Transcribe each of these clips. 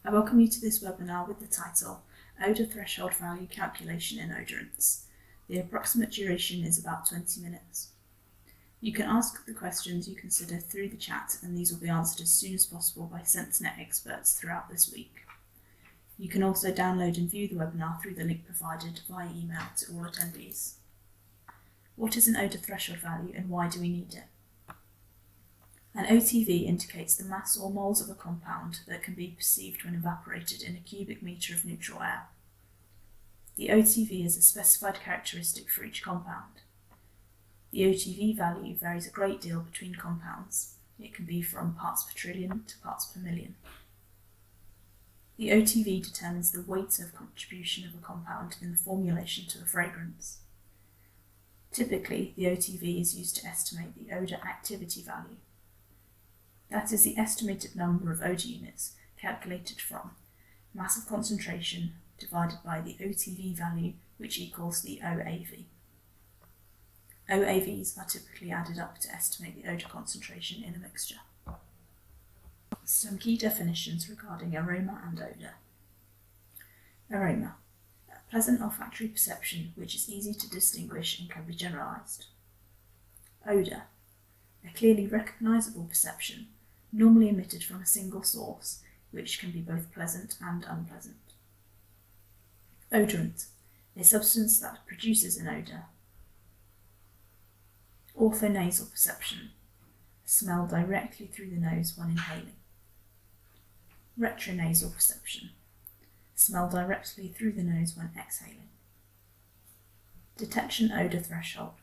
I welcome you to this webinar with the title Odour Threshold Value Calculation in Odorants. The approximate duration is about 20 minutes. You can ask the questions you consider through the chat, and these will be answered as soon as possible by Sensenet experts throughout this week. You can also download and view the webinar through the link provided via email to all attendees. What is an odour threshold value and why do we need it? An OTV indicates the mass or moles of a compound that can be perceived when evaporated in a cubic metre of neutral air. The OTV is a specified characteristic for each compound. The OTV value varies a great deal between compounds. It can be from parts per trillion to parts per million. The OTV determines the weight of contribution of a compound in the formulation to a fragrance. Typically, the OTV is used to estimate the odour activity value. That is the estimated number of odour units calculated from mass of concentration divided by the OTV value, which equals the OAV. OAVs are typically added up to estimate the odour concentration in a mixture. Some key definitions regarding aroma and odour. Aroma. A pleasant olfactory perception which is easy to distinguish and can be generalised. Odour. A clearly recognisable perception, normally emitted from a single source, which can be both pleasant and unpleasant. Odorant. A substance that produces an odour. Orthonasal perception. Smell directly through the nose when inhaling. Retronasal perception. Smell directly through the nose when exhaling. Detection odour threshold.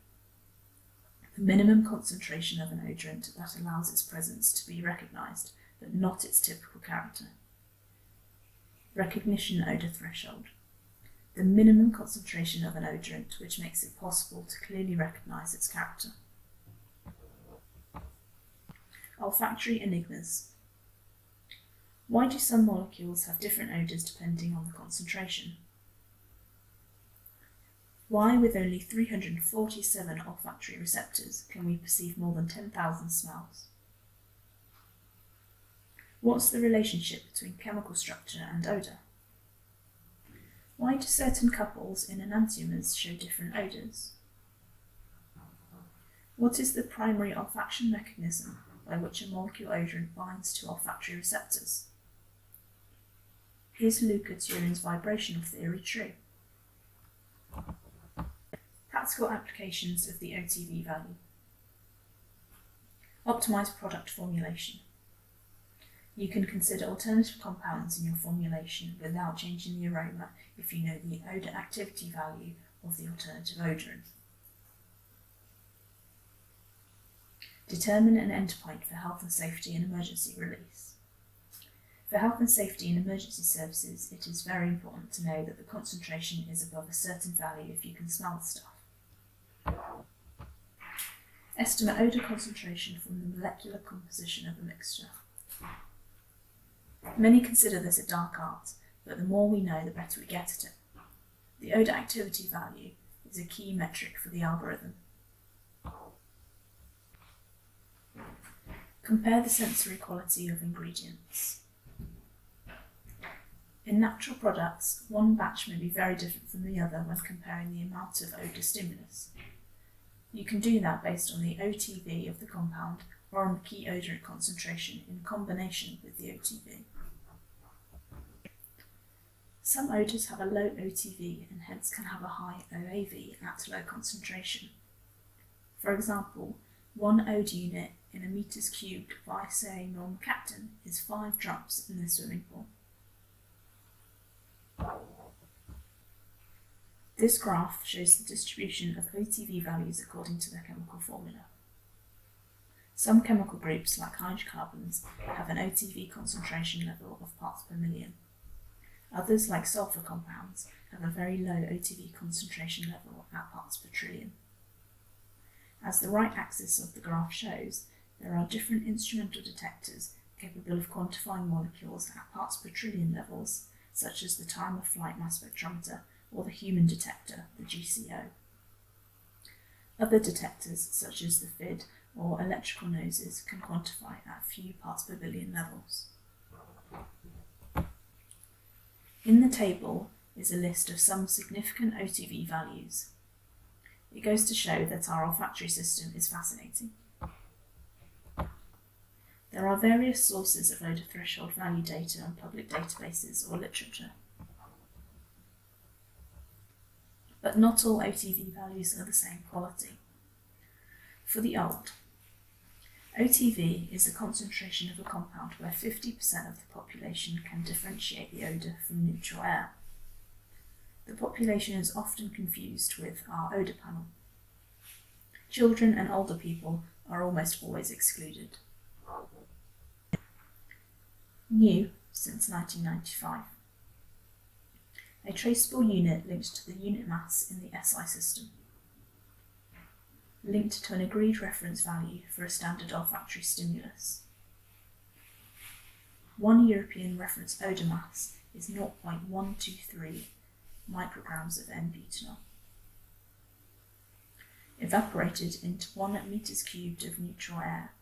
The minimum concentration of an odorant that allows its presence to be recognised, but not its typical character. Recognition odour threshold. The minimum concentration of an odorant which makes it possible to clearly recognise its character. Olfactory enigmas. Why do some molecules have different odours depending on the concentration? Why, with only 347 olfactory receptors, can we perceive more than 10,000 smells? What's the relationship between chemical structure and odour? Why do certain couples in enantiomers show different odours? What is the primary olfaction mechanism by which a molecule odorant binds to olfactory receptors? Is Lukathurin's vibrational theory true? Practical applications of the OTV value. Optimise product formulation. You can consider alternative compounds in your formulation without changing the aroma if you know the odour activity value of the alternative odorant. Determine an endpoint for health and safety and emergency release. For health and safety and emergency services, it is very important to know that the concentration is above a certain value if you can smell the stuff. Estimate odour concentration from the molecular composition of a mixture. Many consider this a dark art, but the more we know, the better we get at it. The odour activity value is a key metric for the algorithm. Compare the sensory quality of ingredients. In natural products, one batch may be very different from the other when comparing the amount of odour stimulus. You can do that based on the OTV of the compound or on the key odorant concentration in combination with the OTV. Some odours have a low OTV and hence can have a high OAV at low concentration. For example, one odour unit in a metres cubed by, say, normocaptan is 5 drops in the swimming pool. This graph shows the distribution of OTV values according to their chemical formula. Some chemical groups, like hydrocarbons, have an OTV concentration level of parts per million. Others, like sulfur compounds, have a very low OTV concentration level at parts per trillion. As the right axis of the graph shows, there are different instrumental detectors capable of quantifying molecules at parts per trillion levels, such as the time of flight mass spectrometer or the human detector, the GCO. Other detectors, such as the FID or electrical noses, can quantify at few parts per billion levels. In the table is a list of some significant OTV values. It goes to show that our olfactory system is fascinating. There are various sources of odour threshold value data on public databases or literature. But not all OTV values are the same quality. For the old, OTV is the concentration of a compound where 50% of the population can differentiate the odour from neutral air. The population is often confused with our odour panel. Children and older people are almost always excluded. New since 1995. A traceable unit linked to the unit mass in the SI system. Linked to an agreed reference value for a standard olfactory stimulus. One European reference odour mass is 0.123 micrograms of N-butanol. Evaporated into 1 meters cubed of neutral air,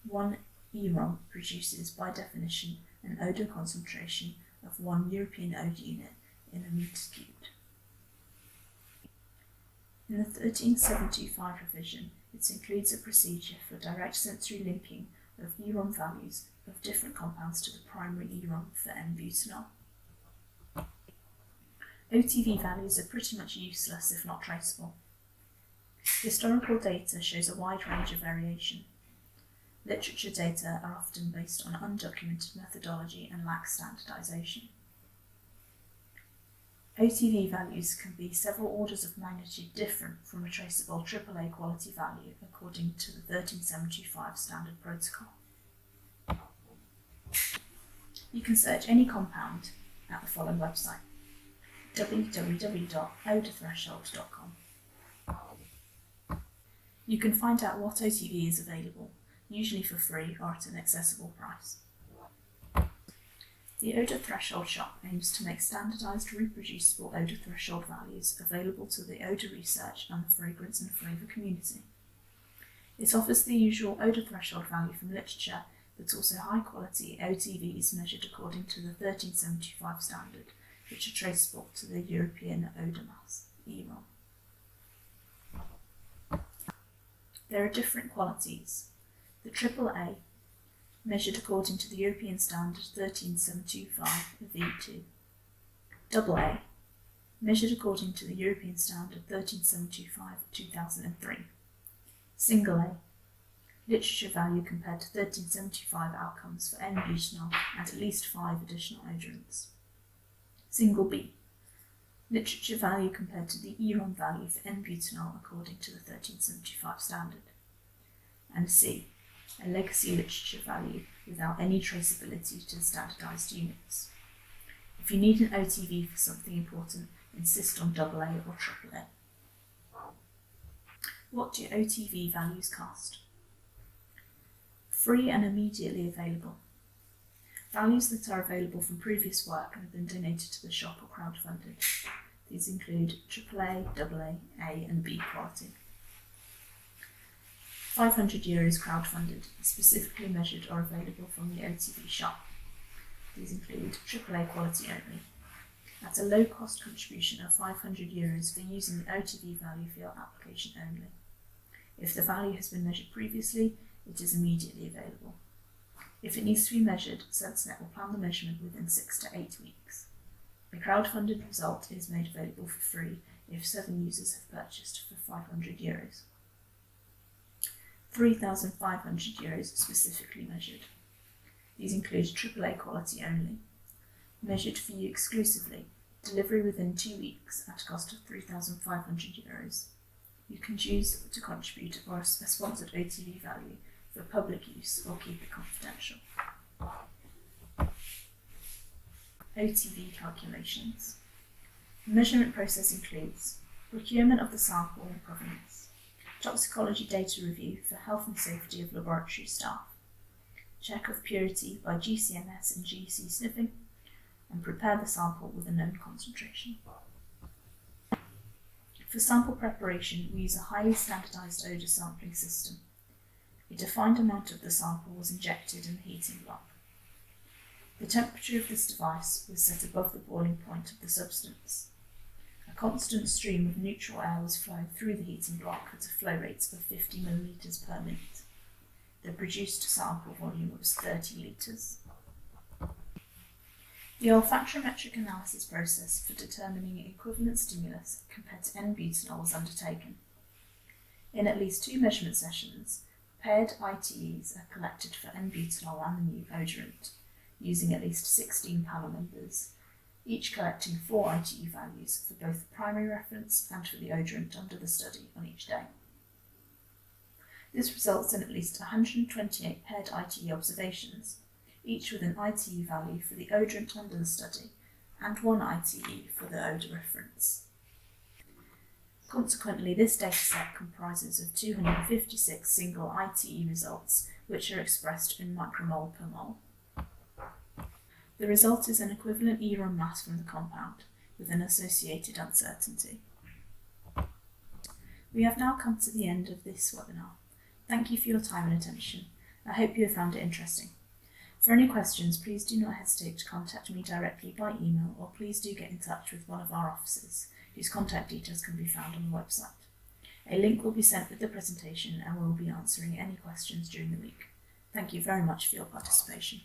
1 EROM produces, by definition, an odour concentration of 1 European odour unit in a meter cubed. In the 13725 revision, it includes a procedure for direct sensory linking of EROM values of different compounds to the primary EROM for N-butanol. OTV values are pretty much useless if not traceable. Historical data shows a wide range of variation. Literature data are often based on undocumented methodology and lack standardization. OTV values can be several orders of magnitude different from a traceable AAA quality value according to the 13725 standard protocol. You can search any compound at the following website: www.odorthreshold.com. You can find out what OTV is available, usually for free or at an accessible price. The Odour Threshold shop aims to make standardised, reproducible odour threshold values available to the odour research and the fragrance and flavour community. It offers the usual odour threshold value from literature, but also high-quality OTVs measured according to the 13725 standard, which are traceable to the European odour mass, EROM. There are different qualities. The AAA, measured according to the European standard 13725 V2. AA, measured according to the European standard 13725-2003. Single A, literature value compared to 1375 outcomes for N-butanol and at least 5 additional odorants. Single B, literature value compared to the EROM value for N-butanol according to the 1375 standard. And C, a legacy literature value without any traceability to standardised units. If you need an OTV for something important, insist on AA or AAA. What do OTV values cost? Free and immediately available. Values that are available from previous work and have been donated to the shop or crowdfunded. These include AAA, AA, A and B quality. €500 crowdfunded, specifically measured or available from the OTV shop. These include AAA quality only, at a low cost contribution of €500 for using the OTV value for your application only. If the value has been measured previously, it is immediately available. If it needs to be measured, Sensenet will plan the measurement within 6 to 8 weeks. The crowdfunded result is made available for free if 7 users have purchased for €500. €3,500 specifically measured. These include AAA quality only, measured for you exclusively, delivery within 2 weeks at a cost of €3,500. You can choose to contribute or a sponsored OTV value for public use or keep it confidential. OTV calculations. The measurement process includes procurement of the sample and provenance, toxicology data review for health and safety of laboratory staff, check of purity by GCMS and GC sniffing, and prepare the sample with a known concentration. For sample preparation, we use a highly standardised odour sampling system. A defined amount of the sample was injected in the heating block. The temperature of this device was set above the boiling point of the substance. A constant stream of neutral air was flowing through the heating block at a flow rate of 50 millilitres per minute. The produced sample volume was 30 litres. The olfactometric analysis process for determining equivalent stimulus compared to N-butanol was undertaken. In at least 2 measurement sessions, paired ITEs are collected for N-butanol and the new odorant, using at least 16 panel members, each collecting 4 ITE values for both the primary reference and for the odorant under the study on each day. This results in at least 128 paired ITE observations, each with an ITE value for the odorant under the study and 1 ITE for the odour reference. Consequently, this dataset comprises of 256 single ITE results, which are expressed in micromole per mole. The result is an equivalent E-ROM mass from the compound, with an associated uncertainty. We have now come to the end of this webinar. Thank you for your time and attention. I hope you have found it interesting. For any questions, please do not hesitate to contact me directly by email, or please do get in touch with one of our officers, whose contact details can be found on the website. A link will be sent with the presentation, and we will be answering any questions during the week. Thank you very much for your participation.